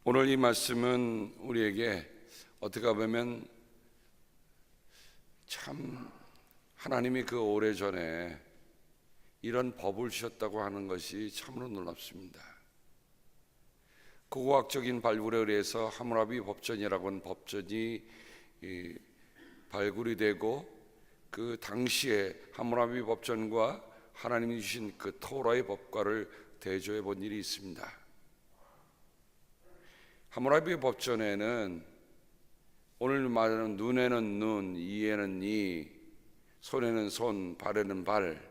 오늘 이 말씀은 우리에게 어떻게 보면 참 하나님이 그 오래전에 이런 법을 주셨다고 하는 것이 참으로 놀랍습니다. 고고학적인 발굴에 의해서 함무라비 법전이라고 하는 법전이 발굴이 되고, 그 당시에 함무라비 법전과 하나님이 주신 그 토라의 법과를 대조해 본 일이 있습니다. 함무라비 법전에는 오늘 말하는 눈에는 눈, 이에는 이, 손에는 손, 발에는 발,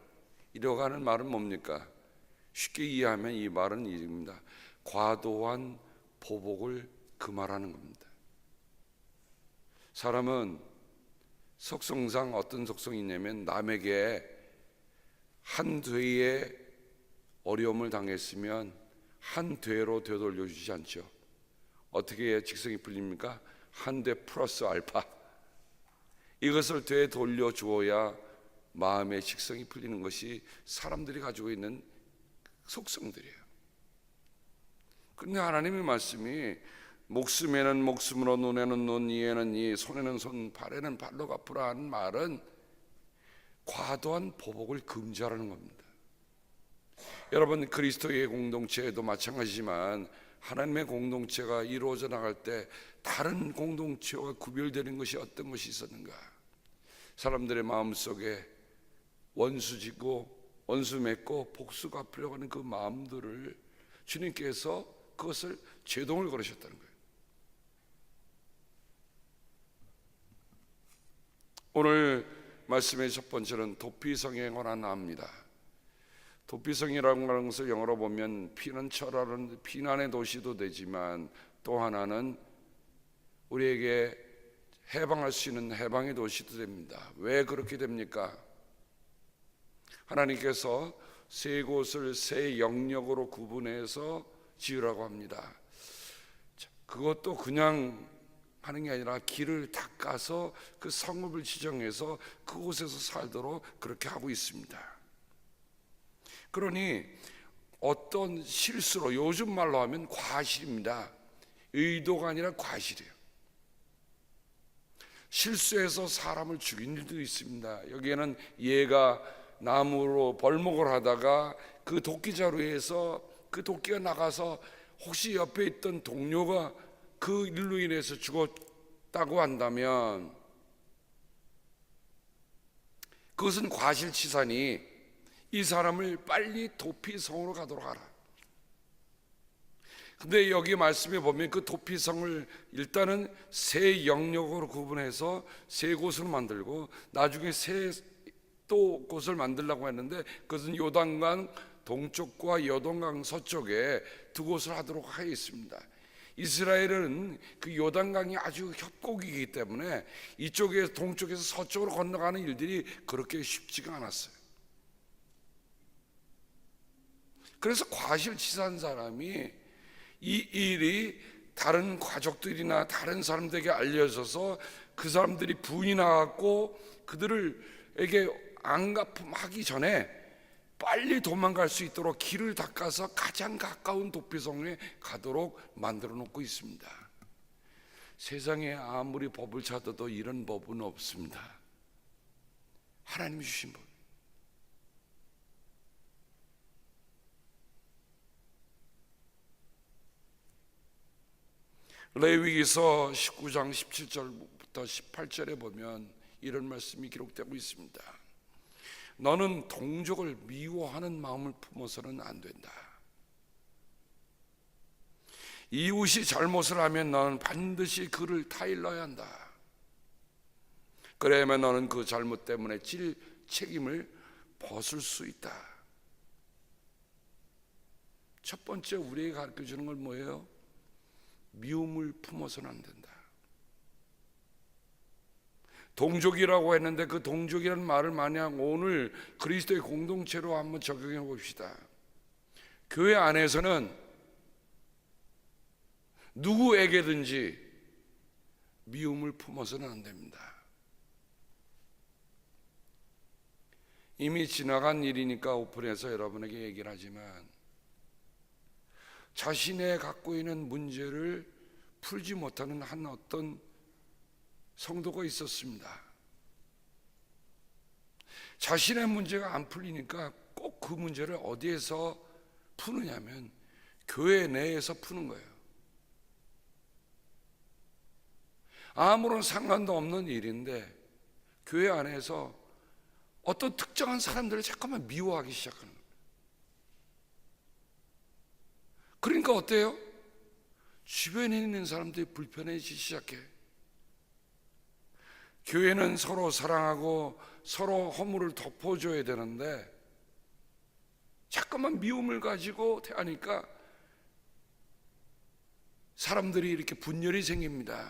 이라고 하는 말은 뭡니까? 쉽게 이해하면 이 말은 이입니다. 과도한 보복을 금하라는 겁니다. 사람은 속성상 어떤 속성이 있냐면, 남에게 한 되에 어려움을 당했으면 한 되로 되돌려주지 않죠. 어떻게 해야 직성이 풀립니까? 한 대 플러스 알파, 이것을 되돌려 주어야 마음의 직성이 풀리는 것이 사람들이 가지고 있는 속성들이에요. 그런데 하나님의 말씀이 목숨에는 목숨으로, 눈에는 눈, 이에는 이, 손에는 손, 발에는 발로 갚으라 하는 말은 과도한 보복을 금지하라는 겁니다. 여러분, 그리스도의 공동체에도 마찬가지지만 하나님의 공동체가 이루어져 나갈 때 다른 공동체와 구별되는 것이 어떤 것이 있었는가? 사람들의 마음속에 원수 지고 원수 맺고 복수 갚으려고 하는 그 마음들을 주님께서 그것을 제동을 걸으셨다는 거예요. 오늘 말씀의 첫 번째는 도피성에 관한 압니다. 도피성이라는 것을 영어로 보면 피는 철하는 피난의 도시도 되지만, 또 하나는 우리에게 해방할 수 있는 해방의 도시도 됩니다. 왜 그렇게 됩니까? 하나님께서 세 곳을 세 영역으로 구분해서 지으라고 합니다. 그것도 그냥 하는 게 아니라 길을 닦아서 그 성읍을 지정해서 그곳에서 살도록 그렇게 하고 있습니다. 그러니 어떤 실수로, 요즘 말로 하면 과실입니다. 의도가 아니라 과실이에요. 실수해서 사람을 죽인 일도 있습니다. 여기에는 얘가 나무로 벌목을 하다가 그 도끼자루에서 그 도끼가 나가서 혹시 옆에 있던 동료가 그 일로 인해서 죽었다고 한다면 그것은 과실치사니 이 사람을 빨리 도피성으로 가도록 하라. 근데 여기 말씀에 보면 그 도피성을 일단은 세 영역으로 구분해서 세 곳으로 만들고, 나중에 세 또 곳을 만들려고 했는데 그것은 요단강 동쪽과 요단강 서쪽에 두 곳을 하도록 하여 있습니다. 이스라엘은 그 요단강이 아주 협곡이기 때문에 이쪽에서 동쪽에서 서쪽으로 건너가는 일들이 그렇게 쉽지가 않았어요. 그래서 과실치사한 사람이 이 일이 다른 가족들이나 다른 사람들에게 알려져서 그 사람들이 분이 나갖고 그들에게 안갚음하기 전에 빨리 도망갈 수 있도록 길을 닦아서 가장 가까운 도피성에 가도록 만들어 놓고 있습니다. 세상에 아무리 법을 찾아도 이런 법은 없습니다. 하나님이 주신 법. 레위기서 19장 17절부터 18절에 보면 이런 말씀이 기록되고 있습니다. 너는 동족을 미워하는 마음을 품어서는 안 된다. 이웃이 잘못을 하면 너는 반드시 그를 타일러야 한다. 그래야만 너는 그 잘못 때문에 질 책임을 벗을 수 있다. 첫 번째 우리에게 가르쳐주는 건 뭐예요? 미움을 품어서는 안 된다. 동족이라고 했는데 그 동족이라는 말을 만약 오늘 그리스도의 공동체로 한번 적용해 봅시다. 교회 안에서는 누구에게든지 미움을 품어서는 안 됩니다. 이미 지나간 일이니까 오픈해서 여러분에게 얘기를 하지만, 자신의 갖고 있는 문제를 풀지 못하는 한 어떤 성도가 있었습니다. 자신의 문제가 안 풀리니까 꼭 그 문제를 어디에서 푸느냐면 교회 내에서 푸는 거예요. 아무런 상관도 없는 일인데 교회 안에서 어떤 특정한 사람들을 잠깐만 미워하기 시작하는 거예요. 그러니까 어때요? 주변에 있는 사람들이 불편해지기 시작해. 교회는 서로 사랑하고 서로 허물을 덮어줘야 되는데 자꾸만 미움을 가지고 대하니까 사람들이 이렇게 분열이 생깁니다.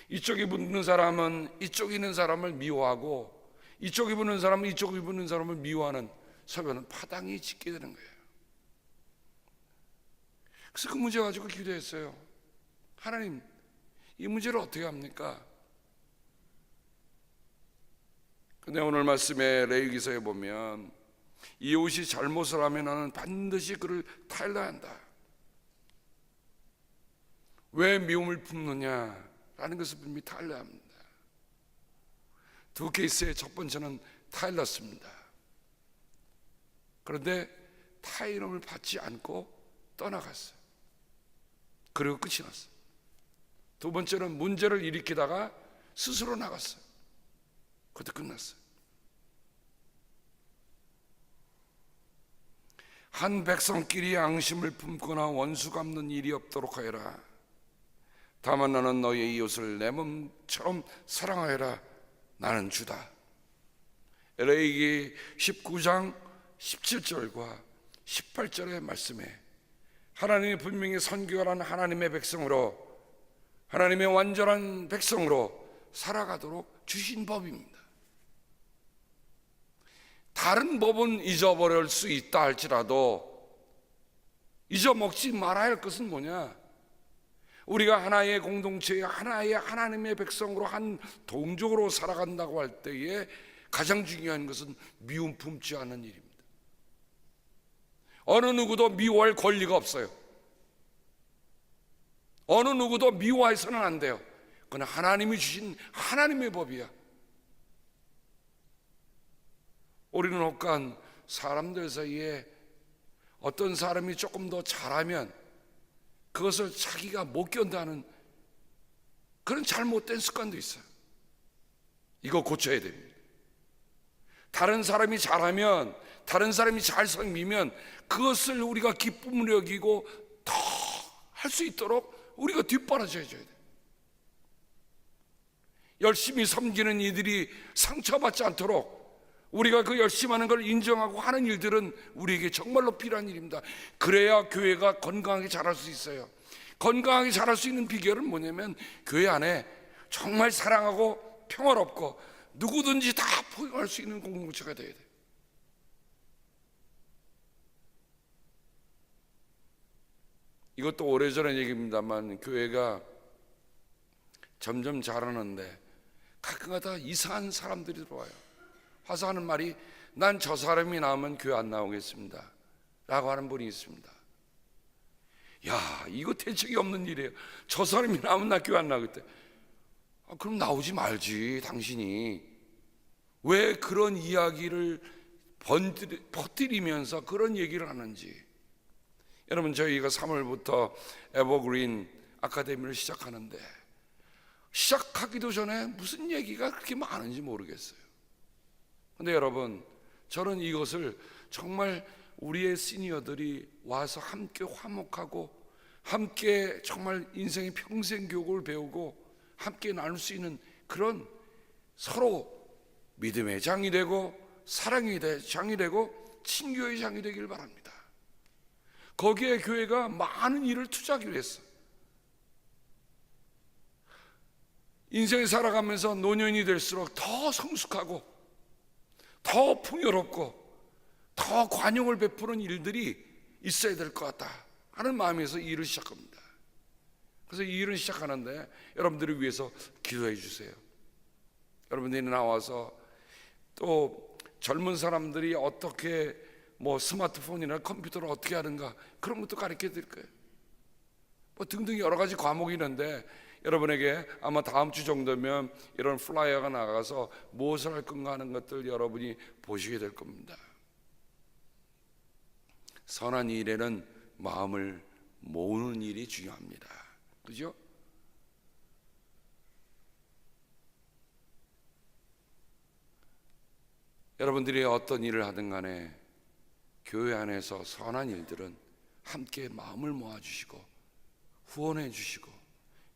이쪽에 붙는 사람은 이쪽에 있는 사람을 미워하고 이쪽에 붙는 사람은 이쪽에 붙는 사람을 미워하는 서로는 파당이 짙게 되는 거예요. 그래서 그 문제 가지고 기도했어요. 하나님, 이 문제를 어떻게 합니까? 근데 오늘 말씀에 레위기서에 보면 이웃이 잘못을 하면 나는 반드시 그를 타일러야 한다. 왜 미움을 품느냐라는 것을 분명히 타일러야 합니다. 두 케이스의 첫 번째는 타일렀습니다. 그런데 타일럼을 받지 않고 떠나갔어요. 그리고 끝이 났어요. 두 번째는 문제를 일으키다가 스스로 나갔어요. 그것도 끝났어요. 한 백성끼리 앙심을 품거나 원수 갚는 일이 없도록 하여라. 다만 너는 너의 이웃을 내 몸처럼 사랑하여라. 나는 주다. 레위기 19장 17절과 18절의 말씀에 하나님이 분명히 선교한 하나님의 백성으로, 하나님의 완전한 백성으로 살아가도록 주신 법입니다. 다른 법은 잊어버릴 수 있다 할지라도 잊어먹지 말아야 할 것은 뭐냐? 우리가 하나의 공동체의 하나의 하나님의 백성으로 한 동족으로 살아간다고 할 때에 가장 중요한 것은 미움 품지 않는 일입니다. 어느 누구도 미워할 권리가 없어요. 어느 누구도 미워해서는 안 돼요. 그건 하나님이 주신 하나님의 법이야. 우리는 혹간 사람들 사이에 어떤 사람이 조금 더 잘하면 그것을 자기가 못 견다는 그런 잘못된 습관도 있어요. 이거 고쳐야 됩니다. 다른 사람이 잘하면, 다른 사람이 잘 섬기면 그것을 우리가 기쁨을 여기고 더 할 수 있도록 우리가 뒷바라져 줘야 돼요. 열심히 섬기는 이들이 상처받지 않도록 우리가 그 열심히 하는 걸 인정하고 하는 일들은 우리에게 정말로 필요한 일입니다. 그래야 교회가 건강하게 자랄 수 있어요. 건강하게 자랄 수 있는 비결은 뭐냐면 교회 안에 정말 사랑하고 평화롭고 누구든지 다 포용할 수 있는 공동체가 되어야 돼요. 이것도 오래전의 얘기입니다만 교회가 점점 자라는데 가끔가다 이상한 사람들이 들어와요. 와서 하는 말이 난 저 사람이 나오면 교회 안 나오겠습니다 라고 하는 분이 있습니다. 야, 이거 대책이 없는 일이에요. 저 사람이 나오면 나 교회 안 나오겠대. 그럼 나오지 말지. 당신이 왜 그런 이야기를 퍼뜨리면서 그런 얘기를 하는지. 여러분, 저희가 3월부터 에버그린 아카데미를 시작하는데 시작하기도 전에 무슨 얘기가 그렇게 많은지 모르겠어요. 근데 여러분, 저는 이것을 정말 우리의 시니어들이 와서 함께 화목하고 함께 정말 인생의 평생 교육을 배우고 함께 나눌 수 있는 그런 서로 믿음의 장이 되고 사랑의 장이 되고 친교의 장이 되길 바랍니다. 거기에 교회가 많은 일을 투자하기로 했어요. 인생을 살아가면서 노년이 될수록 더 성숙하고 더 풍요롭고 더 관용을 베푸는 일들이 있어야 될 것 같다 하는 마음에서 이 일을 시작합니다. 그래서 이 일을 시작하는데 여러분들을 위해서 기도해 주세요. 여러분들이 나와서 또 젊은 사람들이 어떻게 뭐 스마트폰이나 컴퓨터를 어떻게 하는가 그런 것도 가르쳐 드릴 거예요. 뭐 등등 여러 가지 과목이 있는데 여러분에게 아마 다음 주 정도면 이런 플라이어가 나가서 무엇을 할 건가 하는 것들 여러분이 보시게 될 겁니다. 선한 일에는 마음을 모으는 일이 중요합니다. 그죠? 여러분들이 어떤 일을 하든 간에 교회 안에서 선한 일들은 함께 마음을 모아주시고 후원해 주시고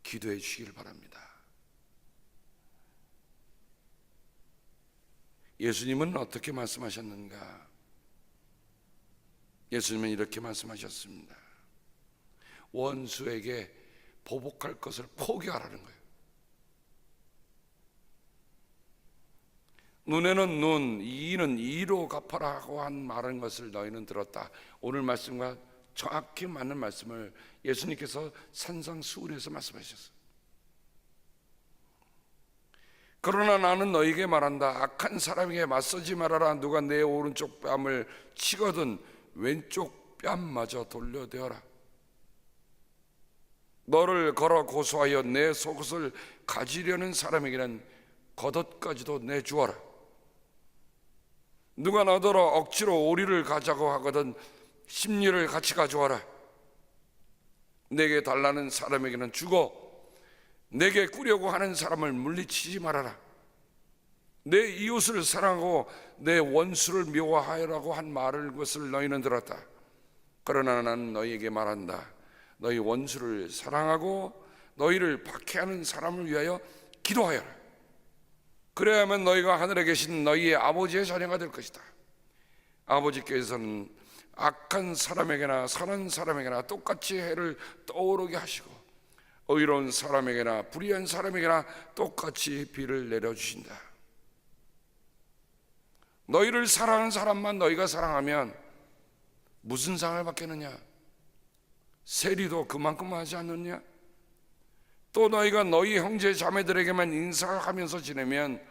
기도해 주시길 바랍니다. 예수님은 어떻게 말씀하셨는가? 예수님은 이렇게 말씀하셨습니다. 원수에게 보복할 것을 포기하라는 거예요. 눈에는 눈, 이는 이로 갚아라고 한 말한 것을 너희는 들었다. 오늘 말씀과 정확히 맞는 말씀을 예수님께서 산상수훈에서 말씀하셨어요. 그러나 나는 너희에게 말한다. 악한 사람에게 맞서지 말아라. 누가 내 오른쪽 뺨을 치거든 왼쪽 뺨마저 돌려대어라. 너를 걸어 고소하여 내 속옷을 가지려는 사람에게는 겉옷까지도 내주어라. 누가 너더러 억지로 오리를 가자고 하거든 심리를 같이 가져와라. 내게 달라는 사람에게는 주고 내게 꾸려고 하는 사람을 물리치지 말아라. 내 이웃을 사랑하고 내 원수를 미워하라고 한 말을 것을 너희는 들었다. 그러나 나는 너희에게 말한다. 너희 원수를 사랑하고 너희를 박해하는 사람을 위하여 기도하여라. 그래야만 너희가 하늘에 계신 너희의 아버지의 자녀가 될 것이다. 아버지께서는 악한 사람에게나 선한 사람에게나 똑같이 해를 떠오르게 하시고 의로운 사람에게나 불의한 사람에게나 똑같이 비를 내려주신다. 너희를 사랑하는 사람만 너희가 사랑하면 무슨 상을 받겠느냐? 세리도 그만큼 하지 않느냐? 또 너희가 너희 형제 자매들에게만 인사하면서 지내면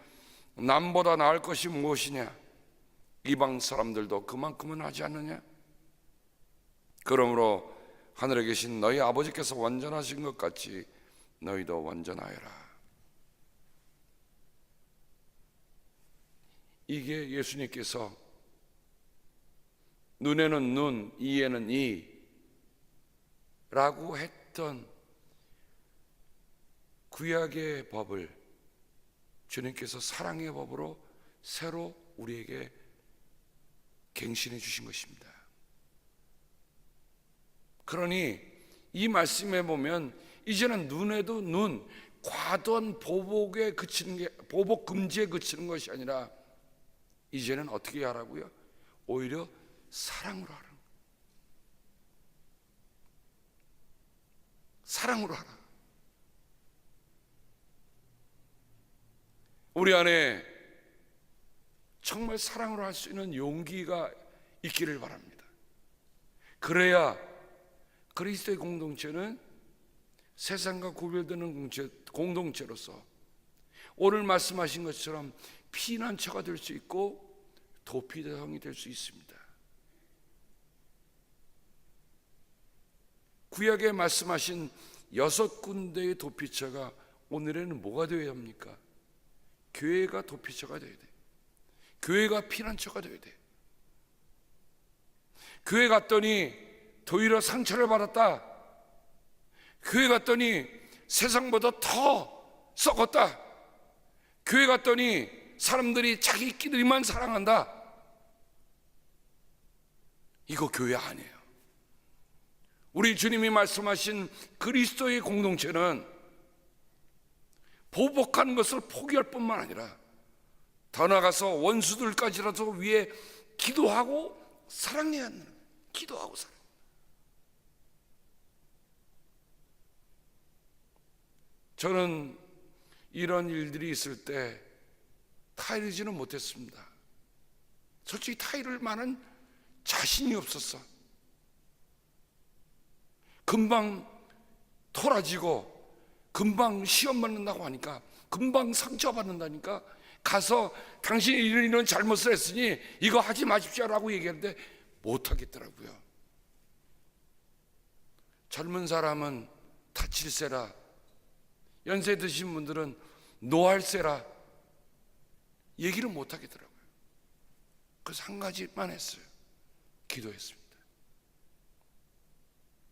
남보다 나을 것이 무엇이냐? 이방 사람들도 그만큼은 하지 않느냐? 그러므로 하늘에 계신 너희 아버지께서 완전하신 것 같이 너희도 완전하여라. 이게 예수님께서 눈에는 눈, 이에는 이 라고 했던 구약의 법을 주님께서 사랑의 법으로 새로 우리에게 갱신해 주신 것입니다. 그러니 이 말씀에 보면 이제는 눈에도 눈, 과도한 보복에 그치는 게 보복 금지에 그치는 것이 아니라 이제는 어떻게 하라고요? 오히려 사랑으로 하라. 사랑으로 하라. 우리 안에 정말 사랑으로 할 수 있는 용기가 있기를 바랍니다. 그래야 그리스도의 공동체는 세상과 구별되는 공동체로서 오늘 말씀하신 것처럼 피난처가 될 수 있고 도피대상이 될 수 있습니다. 구약에 말씀하신 6군데의 도피처가 오늘에는 뭐가 되어야 합니까? 교회가 도피처가 되어야 돼. 교회가 피난처가 되어야 돼. 교회 갔더니 도리어 상처를 받았다. 교회 갔더니 세상보다 더 썩었다. 교회 갔더니 사람들이 자기끼리만 사랑한다. 이거 교회 아니에요. 우리 주님이 말씀하신 그리스도의 공동체는 보복하는 것을 포기할 뿐만 아니라 더 나아가서 원수들까지라도 위해 기도하고 사랑해야 하는, 기도하고 사랑. 저는 이런 일들이 있을 때 타이르지는 못했습니다. 솔직히 타이를 만한 자신이 없었어. 금방 토라지고 금방 시험 받는다고 하니까, 금방 상처받는다니까 가서 당신이 이런 잘못을 했으니 이거 하지 마십시오라고 얘기하는데 못하겠더라고요. 젊은 사람은 다칠세라, 연세 드신 분들은 노할세라 얘기를 못하겠더라고요. 그래서 한 가지만 했어요. 기도했습니다.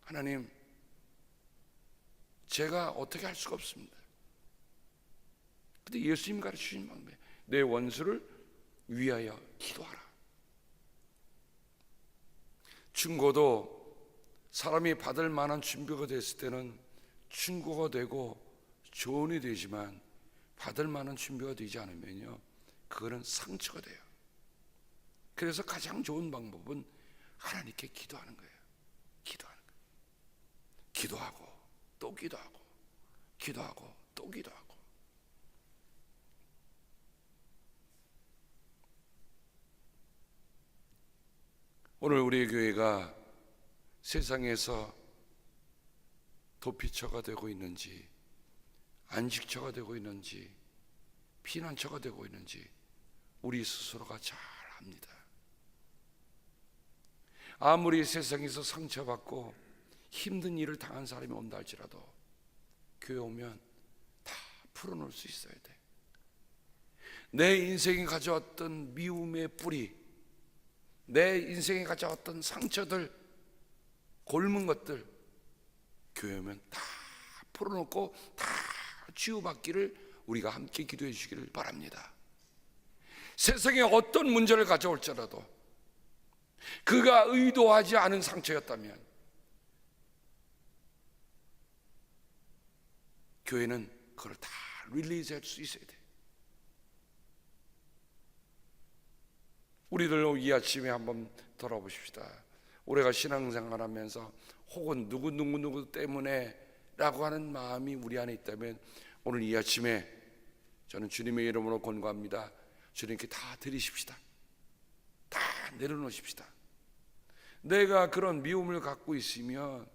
하나님, 제가 어떻게 할 수가 없습니다. 근데 예수님이 가르치신 방법에 내 원수를 위하여 기도하라. 충고도 사람이 받을 만한 준비가 됐을 때는 충고가 되고 조언이 되지만, 받을 만한 준비가 되지 않으면요, 그거는 상처가 돼요. 그래서 가장 좋은 방법은 하나님께 기도하는 거예요. 기도하는 거예요. 기도하고 또 기도하고, 기도하고 또 기도하고. 오늘 우리 교회가 세상에서 도피처가 되고 있는지, 안식처가 되고 있는지, 피난처가 되고 있는지 우리 스스로가 잘 압니다. 아무리 세상에서 상처받고 힘든 일을 당한 사람이 온다 할지라도 교회 오면 다 풀어놓을 수 있어야 돼. 내 인생이 가져왔던 미움의 뿌리, 내 인생에 가져왔던 상처들, 골문 것들 교회 오면 다 풀어놓고 다 치유받기를 우리가 함께 기도해 주시기를 바랍니다. 세상에 어떤 문제를 가져올지라도 그가 의도하지 않은 상처였다면 교회는 그걸 다 릴리즈할 수 있어야 돼. 우리들 이 아침에 한번 돌아보십시다. 우리가 신앙생활하면서 혹은 누구 때문에 라고 하는 마음이 우리 안에 있다면 오늘 이 아침에 저는 주님의 이름으로 권고합니다. 주님께 다 드리십시다. 다 내려놓으십시다. 내가 그런 미움을 갖고 있으면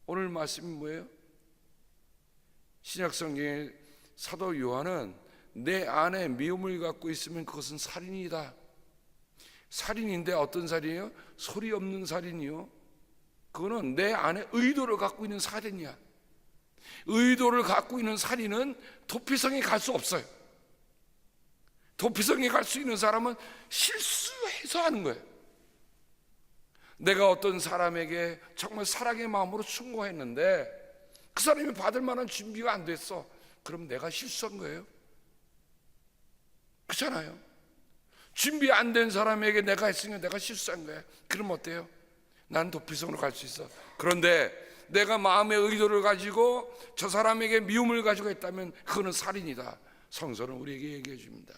오늘 말씀이 뭐예요? 신약성경의 사도 요한은 내 안에 미움을 갖고 있으면 그것은 살인이다. 살인인데 어떤 살인이에요? 소리 없는 살인이요. 그거는 내 안에 의도를 갖고 있는 살인이야. 의도를 갖고 있는 살인은 도피성에 갈 수 없어요. 도피성에 갈 수 있는 사람은 실수해서 하는 거예요. 내가 어떤 사람에게 정말 사랑의 마음으로 충고했는데 그 사람이 받을 만한 준비가 안 됐어. 그럼 내가 실수한 거예요. 그렇잖아요. 준비 안 된 사람에게 내가 했으니까 내가 실수한 거야. 그럼 어때요? 난 도피성으로 갈 수 있어. 그런데 내가 마음의 의도를 가지고 저 사람에게 미움을 가지고 했다면 그거는 살인이다. 성서는 우리에게 얘기해 줍니다.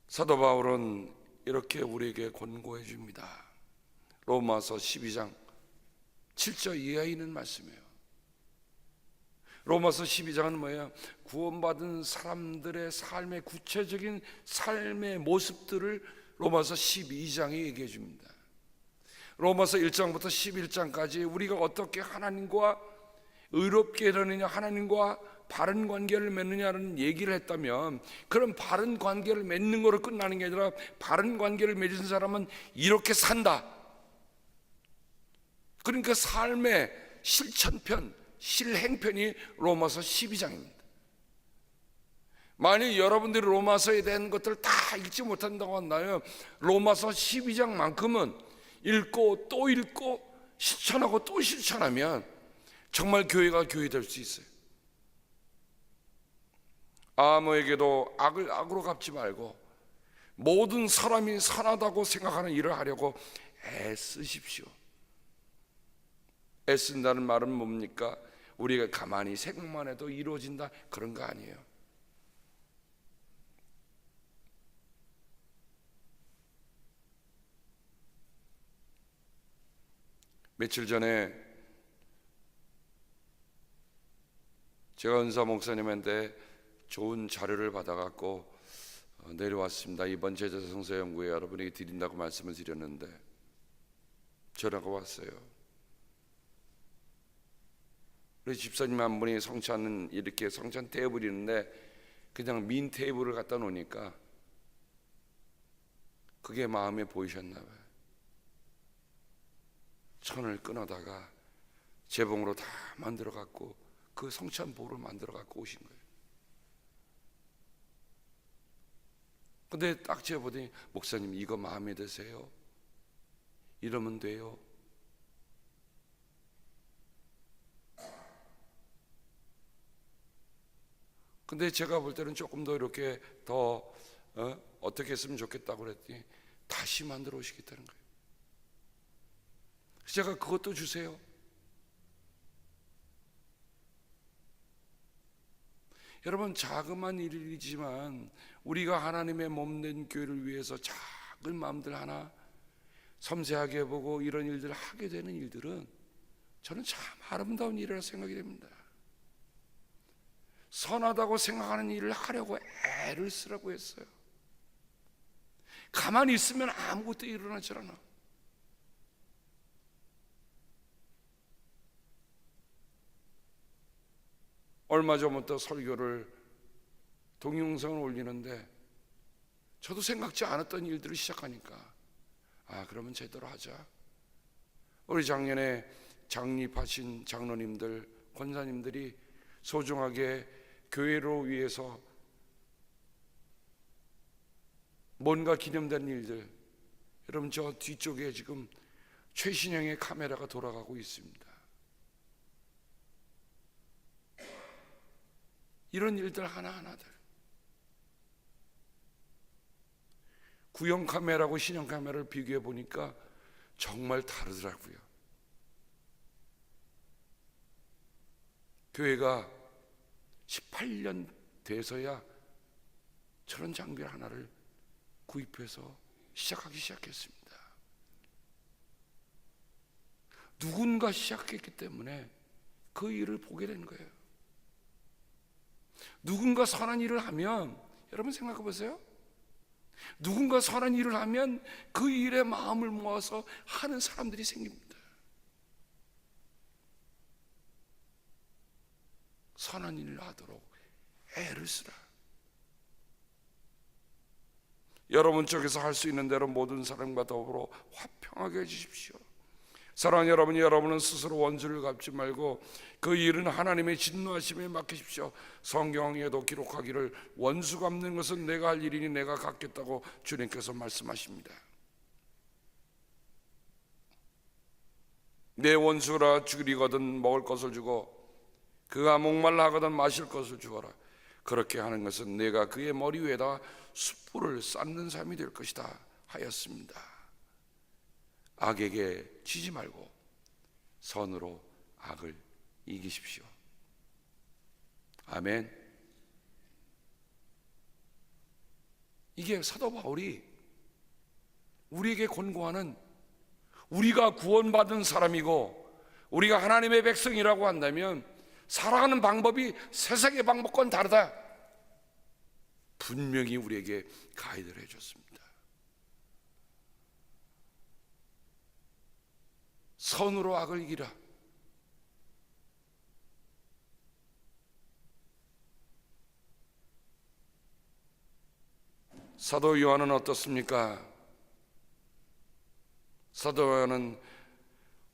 사도 바울은 이렇게 우리에게 권고해 줍니다. 로마서 12장 7절 이하에 있는 말씀이에요. 로마서 12장은 뭐예요? 구원받은 사람들의 삶의 구체적인 삶의 모습들을 로마서 12장에 얘기해 줍니다. 로마서 1장부터 11장까지 우리가 어떻게 하나님과 의롭게 되느냐, 하나님과 바른 관계를 맺느냐는 얘기를 했다면, 그런 바른 관계를 맺는 거로 끝나는 게 아니라 바른 관계를 맺은 사람은 이렇게 산다. 그러니까 삶의 실천편, 실행편이 로마서 12장입니다. 만약 여러분들이 로마서에 대한 것들을 다 읽지 못한다고 한다면 로마서 12장만큼은 읽고 또 읽고 실천하고 또 실천하면 정말 교회가 교회 될 수 있어요. 아무에게도 악을 악으로 갚지 말고 모든 사람이 선하다고 생각하는 일을 하려고 애쓰십시오. 애쓴다는 말은 뭡니까? 우리가 가만히 생각만 해도 이루어진다, 그런 거 아니에요. 며칠 전에 제가 은사 목사님한테 좋은 자료를 받아갖고 내려왔습니다. 이번 제자성서 연구에 여러분에게 드린다고 말씀을 드렸는데 전화가 왔어요. 우리 집사님 한 분이 성찬은 이렇게 성찬 테이블이 있는데 그냥 민 테이블을 갖다 놓으니까 그게 마음에 보이셨나 봐요. 천을 끊어다가 재봉으로 다 만들어 갖고 그 성찬볼을 만들어 갖고 오신 거예요. 근데 딱 재보더니 목사님 이거 마음에 드세요? 이러면 돼요. 근데 제가 볼 때는 조금 더 이렇게 더 어떻게 했으면 좋겠다고 그랬더니 다시 만들어 오시겠다는 거예요. 제가 그것도 주세요. 여러분, 자그마한 일이지만 우리가 하나님의 몸된 교회를 위해서 작은 마음들 하나 섬세하게 보고 이런 일들을 하게 되는 일들은 저는 참 아름다운 일이라 생각이 됩니다. 선하다고 생각하는 일을 하려고 애를 쓰라고 했어요. 가만히 있으면 아무것도 일어나질 않아. 얼마 전부터 설교를 동영상을 올리는데 저도 생각지 않았던 일들을 시작하니까 그러면 제대로 하자. 우리 작년에 장립하신 장로님들, 권사님들이 소중하게 교회로 위해서 뭔가 기념된 일들, 여러분 저 뒤쪽에 지금 최신형의 카메라가 돌아가고 있습니다. 이런 일들 하나하나들 구형 카메라하고 신형 카메라를 비교해 보니까 정말 다르더라고요. 교회가 18년 돼서야 저런 장비 하나를 구입해서 시작하기 시작했습니다. 누군가 시작했기 때문에 그 일을 보게 된 거예요. 누군가 선한 일을 하면, 여러분 생각해 보세요. 누군가 선한 일을 하면 그 일에 마음을 모아서 하는 사람들이 생깁니다. 선한 일을 하도록 애를 쓰라. 여러분 쪽에서 할 수 있는 대로 모든 사람과 더불어 화평하게 해주십시오. 사랑하는 여러분, 여러분은 스스로 원수를 갚지 말고 그 일은 하나님의 진노하심에 맡기십시오. 성경에도 기록하기를 원수 갚는 것은 내가 할 일이니 내가 갚겠다고 주님께서 말씀하십니다. 내 원수라 죽이거든 먹을 것을 주고 그가 목말라 하거든 마실 것을 주어라. 그렇게 하는 것은 내가 그의 머리 위에다 숯불을 쌓는 삶이 될 것이다 하였습니다. 악에게 지지 말고 선으로 악을 이기십시오. 아멘. 이게 사도 바울이 우리에게 권고하는, 우리가 구원받은 사람이고 우리가 하나님의 백성이라고 한다면 살아가는 방법이 세상의 방법과는 다르다, 분명히 우리에게 가이드를 해줬습니다. 선으로 악을 이기라. 사도 요한은 어떻습니까? 사도 요한은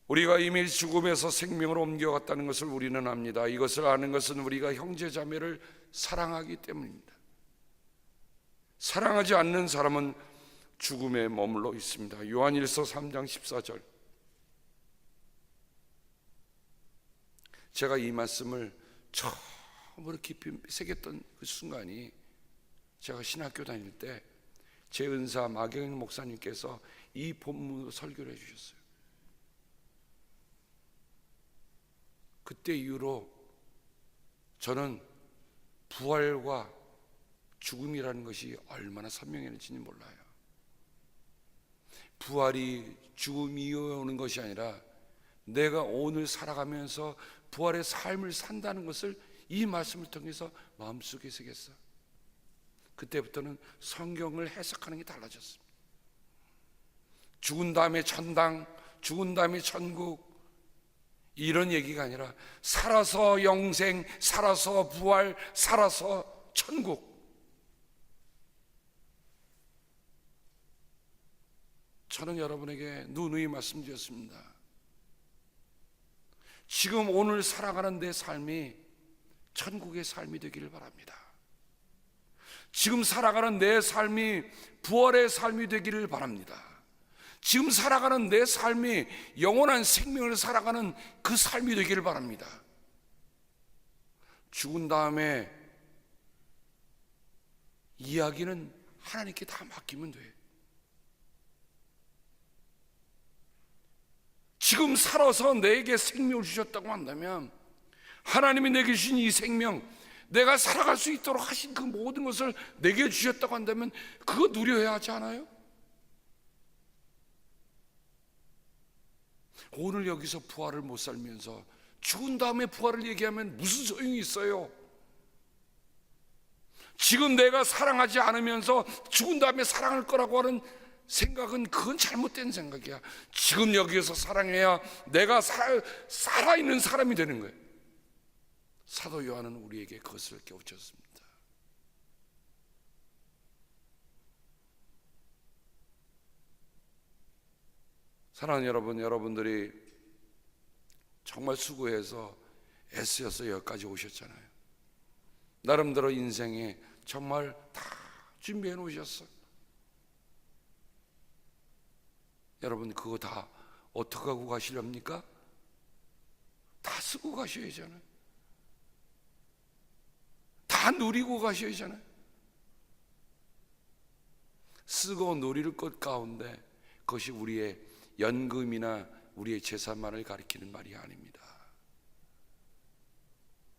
우리가 이미 죽음에서 생명으로 옮겨갔다는 것을 우리는 압니다. 이것을 아는 것은 우리가 형제자매를 사랑하기 때문입니다. 사랑하지 않는 사람은 죽음에 머물러 있습니다. 요한일서 3장 14절. 제가 이 말씀을 처음으로 깊이 새겼던 그 순간이 제가 신학교 다닐 때 제 은사 마경인 목사님께서 이 본문으로 설교를 해주셨어요. 그때 이후로 저는 부활과 죽음이라는 것이 얼마나 선명했는지는 몰라요. 부활이 죽음 이후에 오는 것이 아니라 내가 오늘 살아가면서 부활의 삶을 산다는 것을 이 말씀을 통해서 마음속에 새겼어. 그때부터는 성경을 해석하는 게 달라졌습니다. 죽은 다음에 천당, 죽은 다음에 천국, 이런 얘기가 아니라 살아서 영생, 살아서 부활, 살아서 천국. 저는 여러분에게 누누이 말씀드렸습니다. 지금 오늘 살아가는 내 삶이 천국의 삶이 되기를 바랍니다. 지금 살아가는 내 삶이 부활의 삶이 되기를 바랍니다. 지금 살아가는 내 삶이 영원한 생명을 살아가는 그 삶이 되기를 바랍니다. 죽은 다음에 이야기는 하나님께 다 맡기면 돼. 지금 살아서 내게 생명을 주셨다고 한다면 하나님이 내게 주신 이 생명, 내가 살아갈 수 있도록 하신 그 모든 것을 내게 주셨다고 한다면 그거 누려야 하지 않아요? 오늘 여기서 부활을 못 살면서 죽은 다음에 부활을 얘기하면 무슨 소용이 있어요? 지금 내가 사랑하지 않으면서 죽은 다음에 사랑할 거라고 하는 생각은 그건 잘못된 생각이야. 지금 여기에서 사랑해야 내가 살아있는 사람이 되는 거예요. 사도 요한은 우리에게 그것을 깨우쳤습니다. 사랑하는 여러분, 여러분들이 정말 수고해서 애쓰셔서 여기까지 오셨잖아요. 나름대로 인생에 정말 다 준비해 놓으셨어. 여러분, 그거 다 어떻게 하고 가시렵니까? 다 쓰고 가셔야 하잖아요. 다 누리고 가셔야 하잖아요. 쓰고 누릴 것 가운데 그것이 우리의 연금이나 우리의 재산만을 가리키는 말이 아닙니다.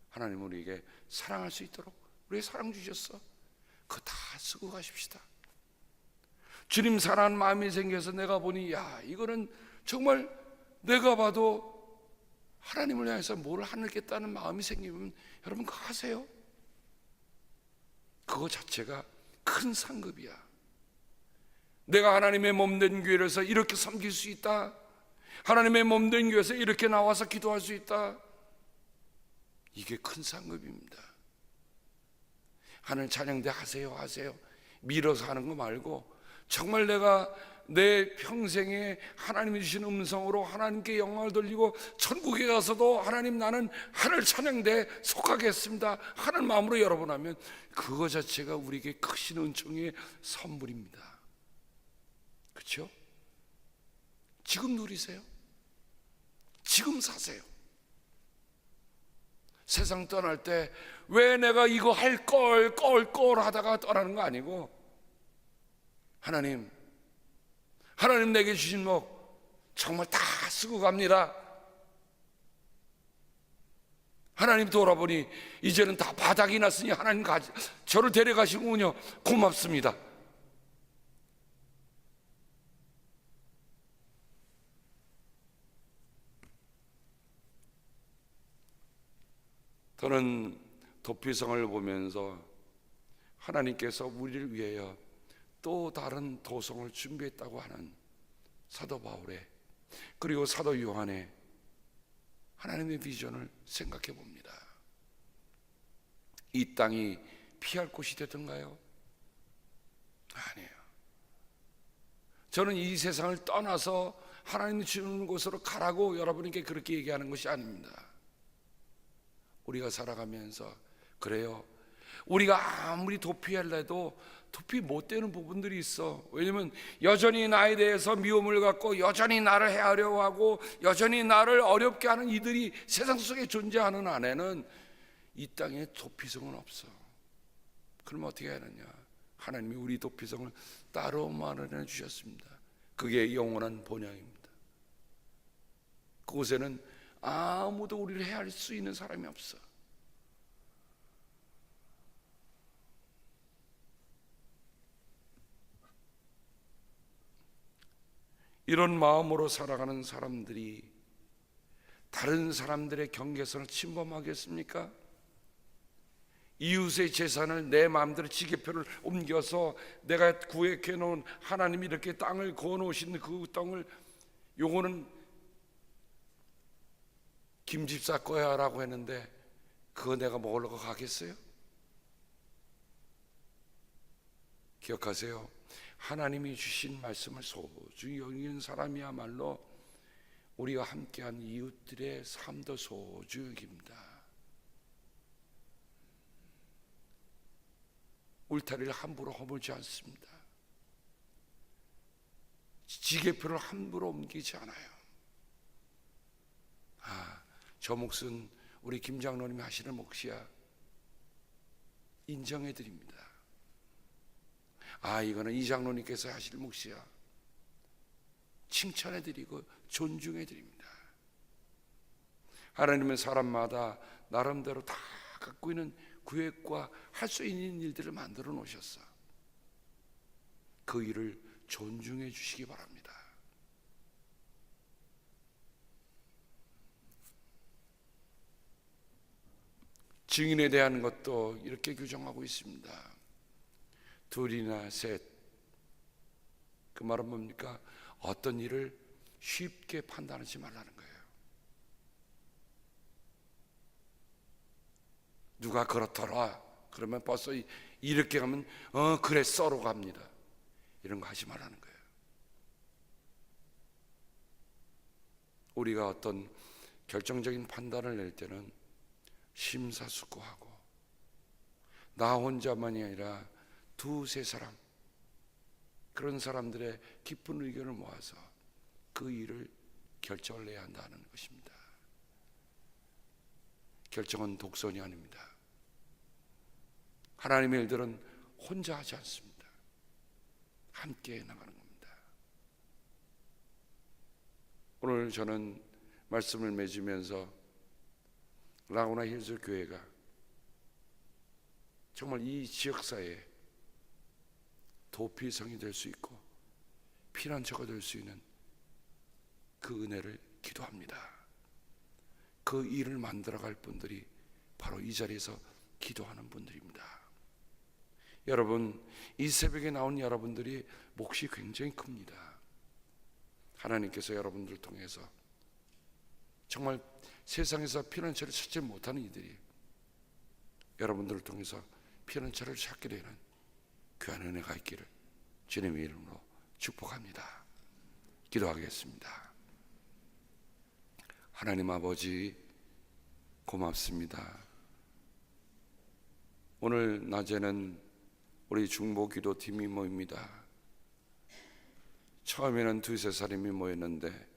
하나님은 우리에게 사랑할 수 있도록 우리의 사랑 주셨어. 그거 다 쓰고 가십시다. 주님 사랑하는 마음이 생겨서 내가 보니 이거는 정말 내가 봐도 하나님을 향해서 뭘 하겠다는 마음이 생기면 여러분 그거 하세요. 그거 자체가 큰 상급이야. 내가 하나님의 몸된 교회에서 이렇게 섬길 수 있다. 하나님의 몸된 교회에서 이렇게 나와서 기도할 수 있다. 이게 큰 상급입니다. 하늘 찬양대 하세요 밀어서 하는 거 말고 정말 내가 내 평생에 하나님이 주신 음성으로 하나님께 영광을 돌리고 천국에 가서도 하나님 나는 하늘 찬양대에 속하겠습니다 하는 마음으로 여러 번 하면 그거 자체가 우리에게 크신 은총의 선물입니다. 그렇죠? 지금 누리세요. 지금 사세요. 세상 떠날 때 왜 내가 이거 할 걸 하다가 떠나는 거 아니고 하나님 내게 주신 목 정말 다 쓰고 갑니다. 하나님 돌아보니 이제는 다 바닥이 났으니 하나님 저를 데려가시군요. 고맙습니다. 저는 도피성을 보면서 하나님께서 우리를 위하여 또 다른 도성을 준비했다고 하는 사도 바울의 그리고 사도 요한의 하나님의 비전을 생각해 봅니다. 이 땅이 피할 곳이 되던가요? 아니에요. 저는 이 세상을 떠나서 하나님이 주는 곳으로 가라고 여러분에게 그렇게 얘기하는 것이 아닙니다. 우리가 살아가면서 그래요. 우리가 아무리 도피하려도 도피 못 되는 부분들이 있어. 왜냐면 여전히 나에 대해서 미움을 갖고 여전히 나를 해하려고 하고 여전히 나를 어렵게 하는 이들이 세상 속에 존재하는 안에는 이 땅에 도피성은 없어. 그럼 어떻게 해야 하느냐? 하나님이 우리 도피성을 따로 마련해 주셨습니다. 그게 영원한 본향입니다. 그곳에는 아무도 우리를 해할 수 있는 사람이 없어. 이런 마음으로 살아가는 사람들이 다른 사람들의 경계선을 침범하겠습니까? 이웃의 재산을 내 마음대로 지게표를 옮겨서 내가 구획해 놓은 하나님이 이렇게 땅을 거놓으신 그 땅을 요거는 김 집사 거야 라고 했는데 그거 내가 먹으려고 가겠어요? 기억하세요. 하나님이 주신 말씀을 소중히 여기는 사람이야말로 우리가 함께한 이웃들의 삶도 소중히 여깁니다. 울타리를 함부로 허물지 않습니다. 지게표를 함부로 옮기지 않아요. 저 몫은 우리 김 장로님이 하시는 몫이야. 인정해 드립니다. 이거는 이 장로님께서 하실 몫이야. 칭찬해 드리고 존중해 드립니다. 하나님은 사람마다 나름대로 다 갖고 있는 구획과 할 수 있는 일들을 만들어 놓으셨어. 그 일을 존중해 주시기 바랍니다. 증인에 대한 것도 이렇게 규정하고 있습니다. 둘이나 셋. 그 말은 뭡니까? 어떤 일을 쉽게 판단하지 말라는 거예요. 누가 그렇더라 그러면 벌써 이렇게 가면 그랬어로 갑니다. 이런 거 하지 말라는 거예요. 우리가 어떤 결정적인 판단을 낼 때는 심사숙고하고 나 혼자만이 아니라 두세 사람, 그런 사람들의 깊은 의견을 모아서 그 일을 결정을 내야 한다는 것입니다. 결정은 독선이 아닙니다. 하나님의 일들은 혼자 하지 않습니다. 함께 나가는 겁니다. 오늘 저는 말씀을 맺으면서 라구나 힐즈 교회가 정말 이 지역사회에 도피성이 될 수 있고 피난처가 될 수 있는 그 은혜를 기도합니다. 그 일을 만들어갈 분들이 바로 이 자리에서 기도하는 분들입니다. 여러분, 이 새벽에 나온 여러분들이 몫이 굉장히 큽니다. 하나님께서 여러분들을 통해서 정말 세상에서 피난처를 찾지 못하는 이들이 여러분들을 통해서 피난처를 찾게 되는 귀한 은혜가 있기를 주님의 이름으로 축복합니다. 기도하겠습니다. 하나님 아버지, 고맙습니다. 오늘 낮에는 우리 중보 기도팀이 모입니다. 처음에는 두세 사람이 모였는데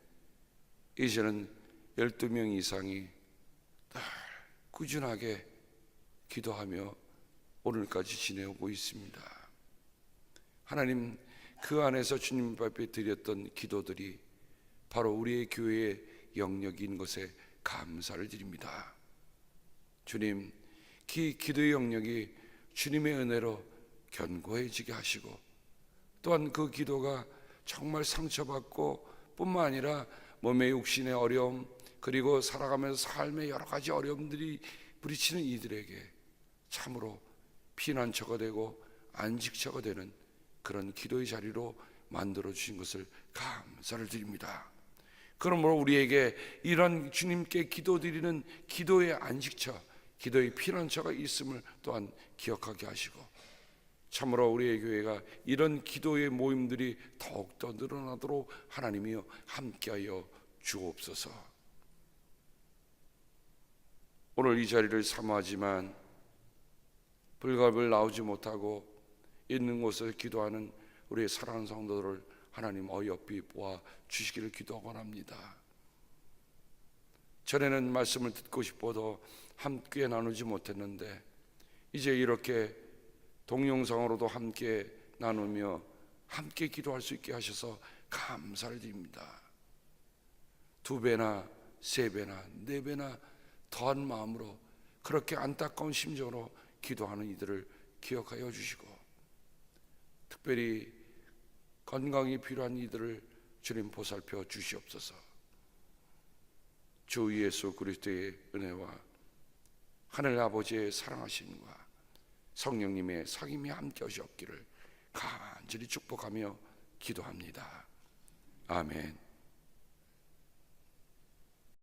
이제는 12명 이상이 늘 꾸준하게 기도하며 오늘까지 지내오고 있습니다. 하나님, 그 안에서 주님 앞에 드렸던 기도들이 바로 우리의 교회의 영역인 것에 감사를 드립니다. 주님, 기도의 영역이 주님의 은혜로 견고해지게 하시고 또한 그 기도가 정말 상처받고 뿐만 아니라 몸의 육신의 어려움 그리고 살아가면서 삶의 여러 가지 어려움들이 부딪히는 이들에게 참으로 피난처가 되고 안식처가 되는 그런 기도의 자리로 만들어 주신 것을 감사를 드립니다. 그러므로 우리에게 이런 주님께 기도드리는 기도의 안식처, 기도의 피난처가 있음을 또한 기억하게 하시고 참으로 우리의 교회가 이런 기도의 모임들이 더욱더 늘어나도록 하나님이여 함께하여 주옵소서. 오늘 이 자리를 사모하지만 불갑을 나오지 못하고 있는 곳에서 기도하는 우리의 사랑하는 성도들을 하나님 어여삐 보아 주시기를 기도하곤 합니다. 전에는 말씀을 듣고 싶어도 함께 나누지 못했는데 이제 이렇게 동영상으로도 함께 나누며 함께 기도할 수 있게 하셔서 감사를 드립니다. 2배나 3배나 4배나 더한 마음으로 그렇게 안타까운 심정으로 기도하는 이들을 기억하여 주시고 특별히 건강이 필요한 이들을 주님 보살펴 주시옵소서. 주 예수 그리스도의 은혜와 하늘 아버지의 사랑하심과 성령님의 사귐이 함께 하시옵기를 간절히 축복하며 기도합니다. 아멘.